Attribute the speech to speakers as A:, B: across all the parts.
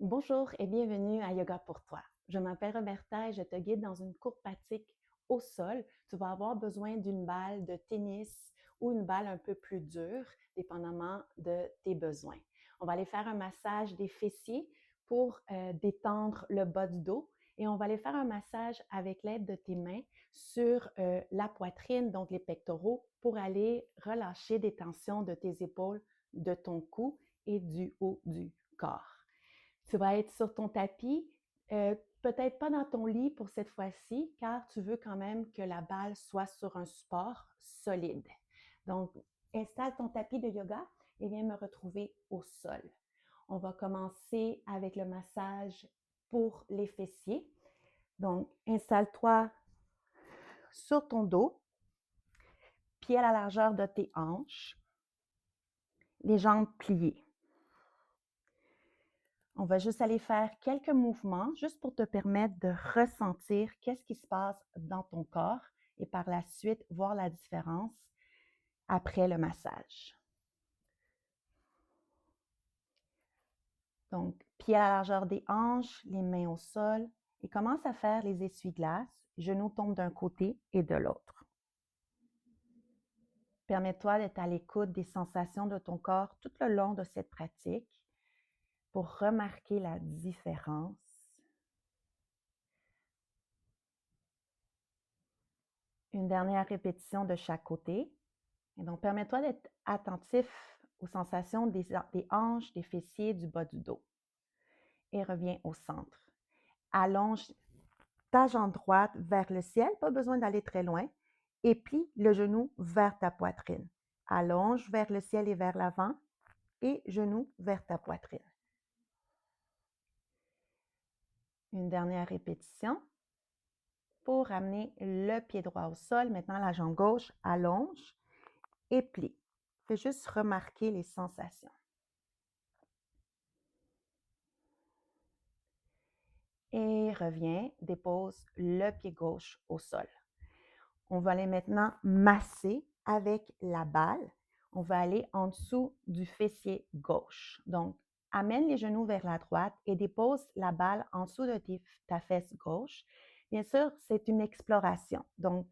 A: Bonjour et bienvenue à Yoga pour toi. Je m'appelle Roberta et je te guide dans une courte pratique au sol. Tu vas avoir besoin d'une balle de tennis ou une balle un peu plus dure, dépendamment de tes besoins. On va aller faire un massage des fessiers pour détendre le bas du dos et on va aller faire un massage avec l'aide de tes mains sur la poitrine, donc les pectoraux, pour aller relâcher des tensions de tes épaules, de ton cou et du haut du corps. Tu vas être sur ton tapis, peut-être pas dans ton lit pour cette fois-ci, car tu veux quand même que la balle soit sur un support solide. Donc, installe ton tapis de yoga et viens me retrouver au sol. On va commencer avec le massage pour les fessiers. Donc, installe-toi sur ton dos, pieds à la largeur de tes hanches, les jambes pliées. On va juste aller faire quelques mouvements juste pour te permettre de ressentir qu'est-ce qui se passe dans ton corps et par la suite voir la différence après le massage. Donc, pieds à la largeur des hanches, les mains au sol et commence à faire les essuie-glaces. Genoux tombent d'un côté et de l'autre. Permets-toi d'être à l'écoute des sensations de ton corps tout le long de cette pratique pour remarquer la différence. Une dernière répétition de chaque côté. Et donc, permets-toi d'être attentif aux sensations des hanches, des fessiers, du bas du dos. Et reviens au centre. Allonge ta jambe droite vers le ciel, pas besoin d'aller très loin, et plie le genou vers ta poitrine. Allonge vers le ciel et vers l'avant, et genou vers ta poitrine. Une dernière répétition pour ramener le pied droit au sol. Maintenant, la jambe gauche allonge et plie. Fais juste remarquer les sensations. Et reviens, dépose le pied gauche au sol. On va aller maintenant masser avec la balle. On va aller en dessous du fessier gauche. Donc, amène les genoux vers la droite et dépose la balle en dessous de ta fesse gauche. Bien sûr, c'est une exploration. Donc,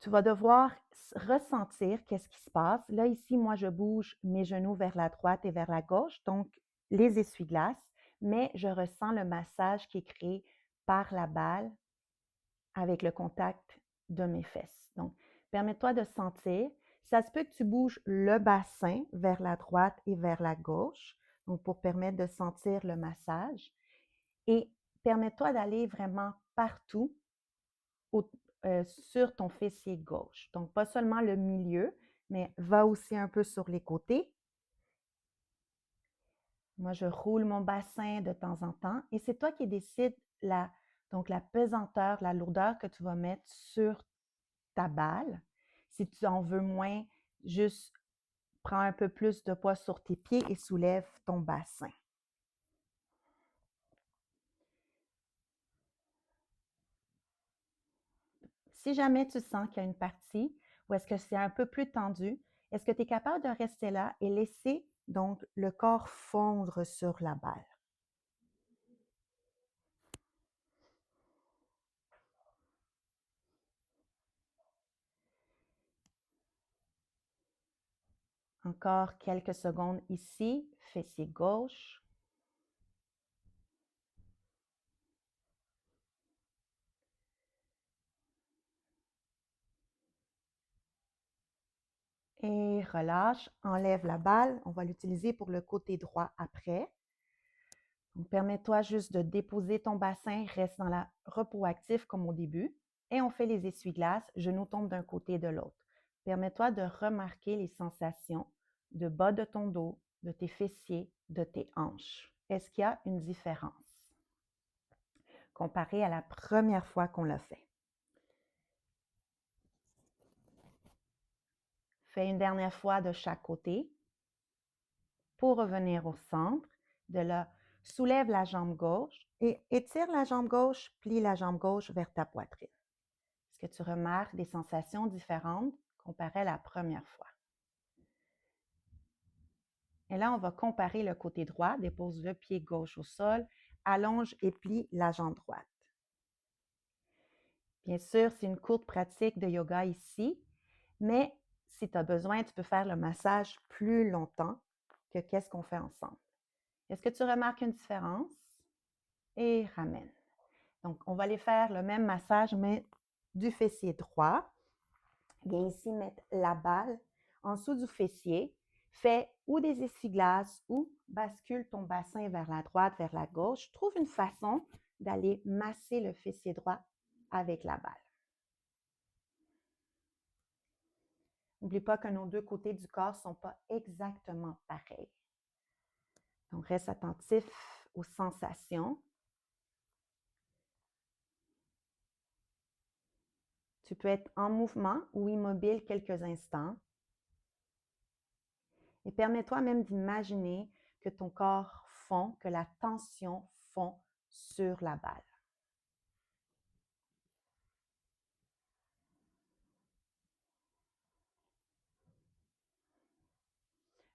A: tu vas devoir ressentir qu'est-ce qui se passe. Là, ici, moi, je bouge mes genoux vers la droite et vers la gauche, donc les essuie-glaces, mais je ressens le massage qui est créé par la balle avec le contact de mes fesses. Donc, permets-toi de sentir. Ça se peut que tu bouges le bassin vers la droite et vers la gauche, donc pour permettre de sentir le massage. Et permets-toi d'aller vraiment partout sur ton fessier gauche. Donc, pas seulement le milieu, mais va aussi un peu sur les côtés. Moi, je roule mon bassin de temps en temps et c'est toi qui décides donc la pesanteur, la lourdeur que tu vas mettre sur ta balle. Si tu en veux moins, juste prends un peu plus de poids sur tes pieds et soulève ton bassin. Si jamais tu sens qu'il y a une partie où est-ce que c'est un peu plus tendu, est-ce que tu es capable de rester là et laisser donc le corps fondre sur la balle? Encore quelques secondes ici, fessier gauche. Et relâche, enlève la balle. On va l'utiliser pour le côté droit après. Donc, permets-toi juste de déposer ton bassin, reste dans le repos actif comme au début. Et on fait les essuie-glaces, genoux tombent d'un côté et de l'autre. Permets-toi de remarquer les sensations de bas de ton dos, de tes fessiers, de tes hanches. Est-ce qu'il y a une différence comparée à la première fois qu'on l'a fait? Fais une dernière fois de chaque côté. Pour revenir au centre, de là, soulève la jambe gauche et étire la jambe gauche, plie la jambe gauche vers ta poitrine. Est-ce que tu remarques des sensations différentes comparées à la première fois? Et là, on va comparer le côté droit. Dépose le pied gauche au sol, allonge et plie la jambe droite. Bien sûr, c'est une courte pratique de yoga ici, mais si tu as besoin, tu peux faire le massage plus longtemps que qu'est-ce qu'on fait ensemble. Est-ce que tu remarques une différence? Et ramène. Donc, on va aller faire le même massage, mais du fessier droit. Viens ici mettre la balle en dessous du fessier. Fais ou des essuie-glaces ou bascule ton bassin vers la droite, vers la gauche. Trouve une façon d'aller masser le fessier droit avec la balle. N'oublie pas que nos deux côtés du corps ne sont pas exactement pareils. Donc, reste attentif aux sensations. Tu peux être en mouvement ou immobile quelques instants. Et permets-toi même d'imaginer que ton corps fond, que la tension fond sur la balle.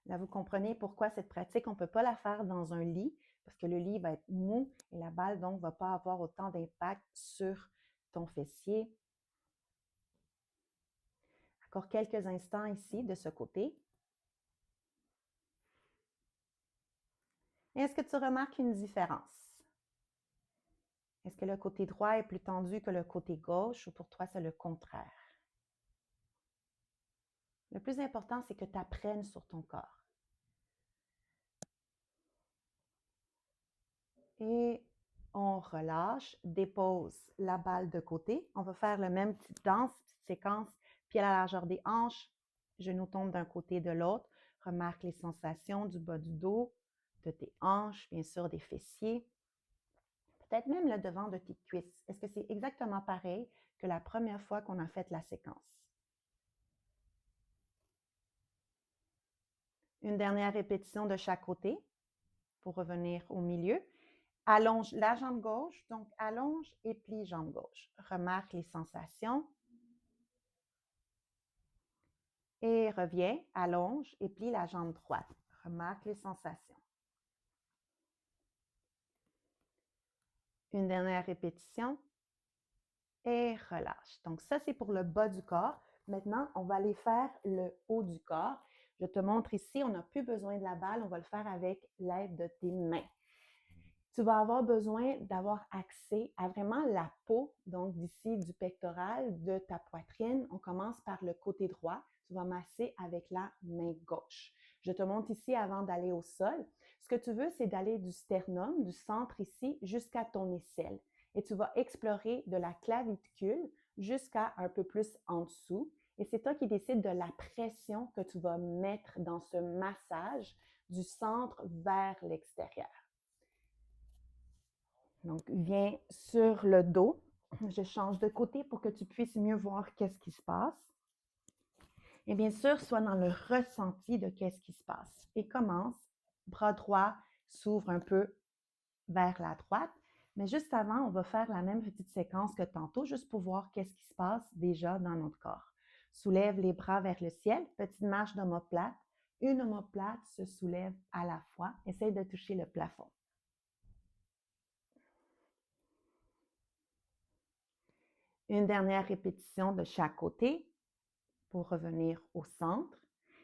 A: Là, vous comprenez pourquoi cette pratique, on ne peut pas la faire dans un lit, parce que le lit va être mou et la balle, donc, ne va pas avoir autant d'impact sur ton fessier. Encore quelques instants ici, de ce côté. Est-ce que tu remarques une différence? Est-ce que le côté droit est plus tendu que le côté gauche ou pour toi, c'est le contraire? Le plus important, c'est que tu apprennes sur ton corps. Et on relâche, dépose la balle de côté. On va faire le même petite danse, petite séquence, pied à la largeur des hanches, genoux tombent d'un côté et de l'autre. Remarque les sensations du bas du dos, de tes hanches, bien sûr des fessiers. Peut-être même le devant de tes cuisses. Est-ce que c'est exactement pareil que la première fois qu'on a fait la séquence? Une dernière répétition de chaque côté pour revenir au milieu. Allonge la jambe gauche, donc allonge et plie jambe gauche. Remarque les sensations. Et reviens, allonge et plie la jambe droite. Remarque les sensations. Une dernière répétition. Et relâche. Donc ça, c'est pour le bas du corps. Maintenant, on va aller faire le haut du corps. Je te montre ici, on n'a plus besoin de la balle, on va le faire avec l'aide de tes mains. Tu vas avoir besoin d'avoir accès à vraiment la peau, donc d'ici du pectoral, de ta poitrine. On commence par le côté droit. Tu vas masser avec la main gauche. Je te montre ici avant d'aller au sol. Ce que tu veux, c'est d'aller du sternum, du centre ici, jusqu'à ton aisselle. Et tu vas explorer de la clavicule jusqu'à un peu plus en dessous. Et c'est toi qui décides de la pression que tu vas mettre dans ce massage du centre vers l'extérieur. Donc, viens sur le dos. Je change de côté pour que tu puisses mieux voir qu'est-ce qui se passe. Et bien sûr, sois dans le ressenti de qu'est-ce qui se passe. Et commence. Bras droit s'ouvre un peu vers la droite. Mais juste avant, on va faire la même petite séquence que tantôt, juste pour voir qu'est-ce qui se passe déjà dans notre corps. Soulève les bras vers le ciel. Petite marche d'omoplate. Une omoplate se soulève à la fois. Essaye de toucher le plafond. Une dernière répétition de chaque côté pour revenir au centre.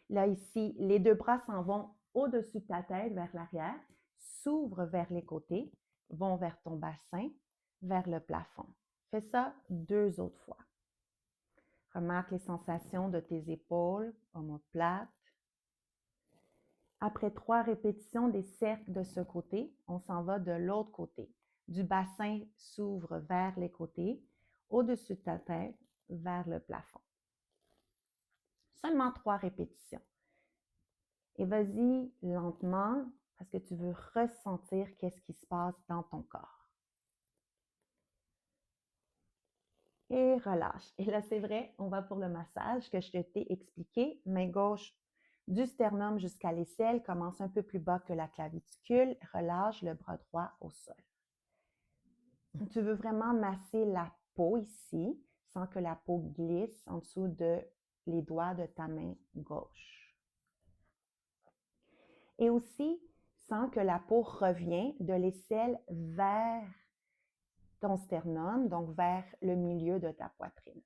A: Là, ici, les deux bras s'en vont au-dessus de ta tête vers l'arrière, s'ouvrent vers les côtés, vont vers ton bassin, vers le plafond. Fais ça 2 autres fois. Remarque les sensations de tes épaules, omoplate. Après 3 répétitions des cercles de ce côté, on s'en va de l'autre côté. Du bassin s'ouvre vers les côtés, au-dessus de ta tête, vers le plafond. Seulement 3 répétitions. Et vas-y lentement parce que tu veux ressentir qu'est-ce qui se passe dans ton corps. Et relâche. Et là, c'est vrai, on va pour le massage que je t'ai expliqué. Main gauche du sternum jusqu'à l'aisselle, commence un peu plus bas que la clavicule. Relâche le bras droit au sol. Tu veux vraiment masser la peau ici, sans que la peau glisse en dessous de les doigts de ta main gauche. Et aussi, sens que la peau revient de l'aisselle vers ton sternum, donc vers le milieu de ta poitrine.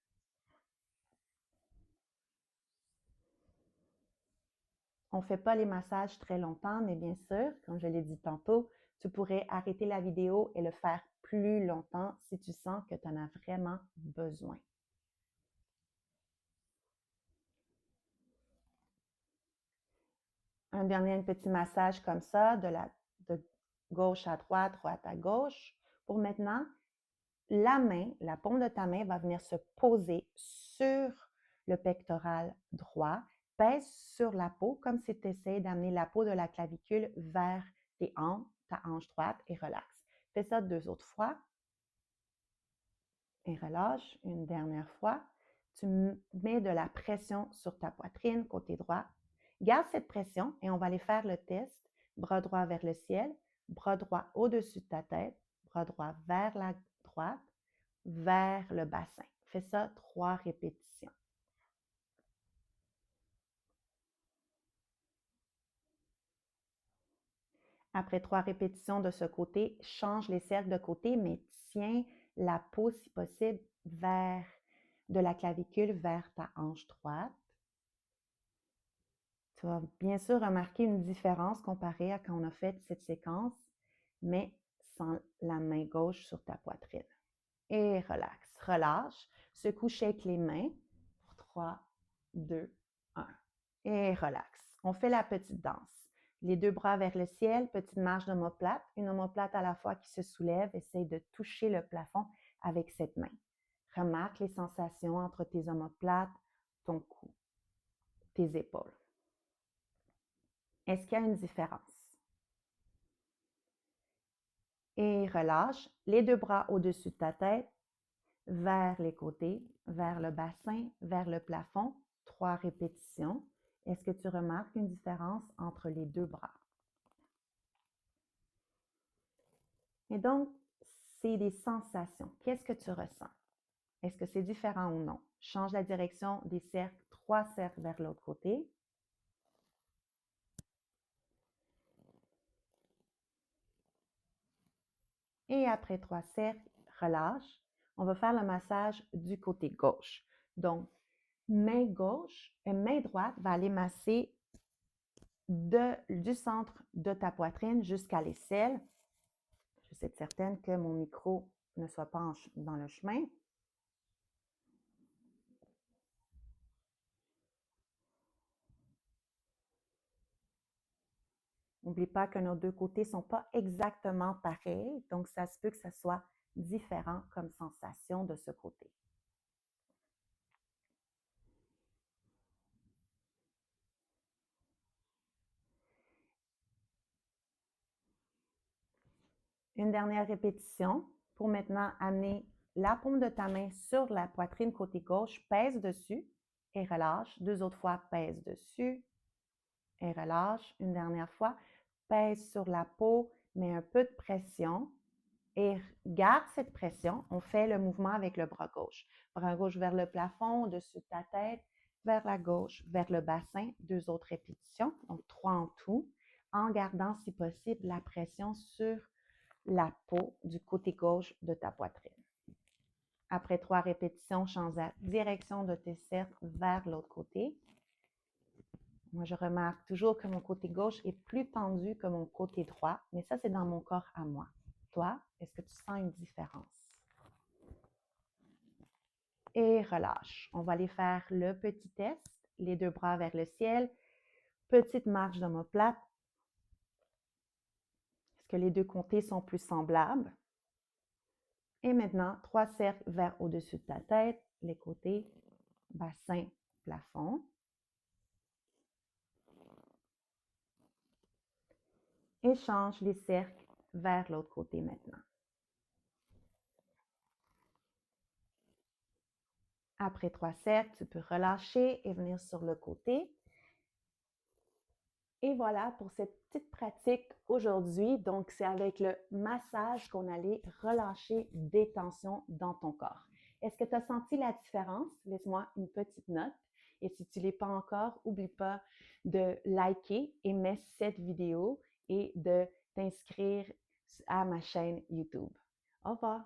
A: On ne fait pas les massages très longtemps, mais bien sûr, comme je l'ai dit tantôt, tu pourrais arrêter la vidéo et le faire plus longtemps si tu sens que tu en as vraiment besoin. Un dernier petit massage comme ça, de gauche à droite à gauche. Pour maintenant, la main, la paume de ta main va venir se poser sur le pectoral droit. Pèse sur la peau comme si tu essayais d'amener la peau de la clavicule vers tes hanches, ta hanche droite et relaxe. Fais ça 2 autres fois et relâche. Une dernière fois. Tu mets de la pression sur ta poitrine, côté droit. Garde cette pression et on va aller faire le test. Bras droit vers le ciel, bras droit au-dessus de ta tête, bras droit vers la droite, vers le bassin. Fais ça 3 répétitions. Après 3 répétitions de ce côté, change les cercles de côté, mais tiens la peau, si possible, de la clavicule vers ta hanche droite. Tu vas bien sûr remarquer une différence comparée à quand on a fait cette séquence, mais sans la main gauche sur ta poitrine. Et relax, relâche. Secoue, shake les mains pour 3, 2, 1. Et relax. On fait la petite danse. Les 2 bras vers le ciel, petite marche d'omoplate. Une omoplate à la fois qui se soulève. Essaye de toucher le plafond avec cette main. Remarque les sensations entre tes omoplates, ton cou, tes épaules. Est-ce qu'il y a une différence? Et relâche. Les 2 bras au-dessus de ta tête, vers les côtés, vers le bassin, vers le plafond. 3 répétitions. Est-ce que tu remarques une différence entre les 2 bras? Et donc, c'est des sensations. Qu'est-ce que tu ressens? Est-ce que c'est différent ou non? Change la direction des cercles, 3 cercles vers l'autre côté. Et après 3 cercles, relâche. On va faire le massage du côté gauche. Donc, main gauche et main droite va aller masser du centre de ta poitrine jusqu'à l'aisselle. Je suis certaine que mon micro ne soit pas dans le chemin. N'oublie pas que nos 2 côtés ne sont pas exactement pareils, donc ça se peut que ça soit différent comme sensation de ce côté. Une dernière répétition pour maintenant amener la paume de ta main sur la poitrine côté gauche, pèse dessus et relâche. 2 autres fois, pèse dessus et relâche. Une dernière fois, pèse sur la peau, mets un peu de pression et garde cette pression. On fait le mouvement avec le bras gauche. Bras gauche vers le plafond, au-dessus de ta tête, vers la gauche, vers le bassin. 2 autres répétitions, donc 3 en tout, en gardant, si possible, la pression sur la peau du côté gauche de ta poitrine. Après 3 répétitions, change la direction de tes cercles vers l'autre côté. Moi, je remarque toujours que mon côté gauche est plus tendu que mon côté droit, mais ça, c'est dans mon corps à moi. Toi, est-ce que tu sens une différence? Et relâche. On va aller faire le petit test. Les 2 bras vers le ciel. Petite marche d'omoplate. Est-ce que les 2 côtés sont plus semblables? Et maintenant, 3 cercles vers au-dessus de ta tête. Les côtés, bassin, plafond. Et change les cercles vers l'autre côté maintenant. Après 3 cercles, tu peux relâcher et venir sur le côté. Et voilà pour cette petite pratique aujourd'hui. Donc, c'est avec le massage qu'on allait relâcher des tensions dans ton corps. Est-ce que tu as senti la différence? Laisse-moi une petite note. Et si tu ne l'es pas encore, n'oublie pas de liker et mettre cette vidéo et de t'inscrire à ma chaîne YouTube. Au revoir!